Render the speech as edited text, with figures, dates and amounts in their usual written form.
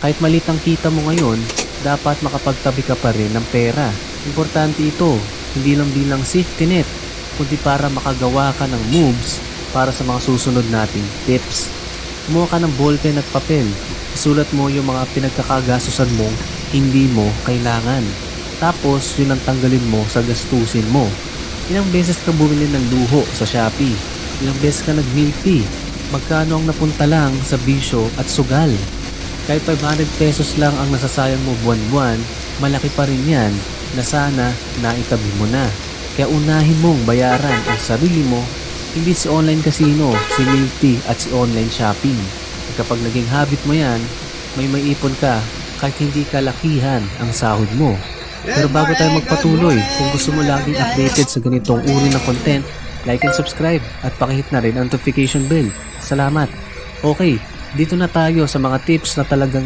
Kahit maliit ang kita mo ngayon, dapat makapagtabi ka pa rin ng pera. Importante ito, hindi lang bilang safety net, kundi para makagawa ka ng moves para sa mga susunod nating tips. Kumuha ka ng ballpen at papel. Isulat mo yung mga pinagkakagastusan mong hindi mo kailangan. Tapos, yun ang tanggalin mo sa gastusin mo. Ilang beses ka bumili ng luho sa Shopee? Ilang beses ka nag-meal fee? Magkano ang napunta lang sa bisyo at sugal? Kahit 500 pesos lang ang nasasayang mo buwan-buwan, malaki pa rin yan na sana naitabi mo na. Kaya unahin mong bayaran ang sarili mo, hindi si online casino, si meal fee at si online shopping. At kapag naging habit mo yan, may maipon ka kahit hindi kalakihan ang sahod mo. Pero bago tayo magpatuloy, kung gusto mo laging updated sa ganitong uri ng content, like and subscribe at pakihit na rin ang notification bell. Salamat! Okay, dito na tayo sa mga tips na talagang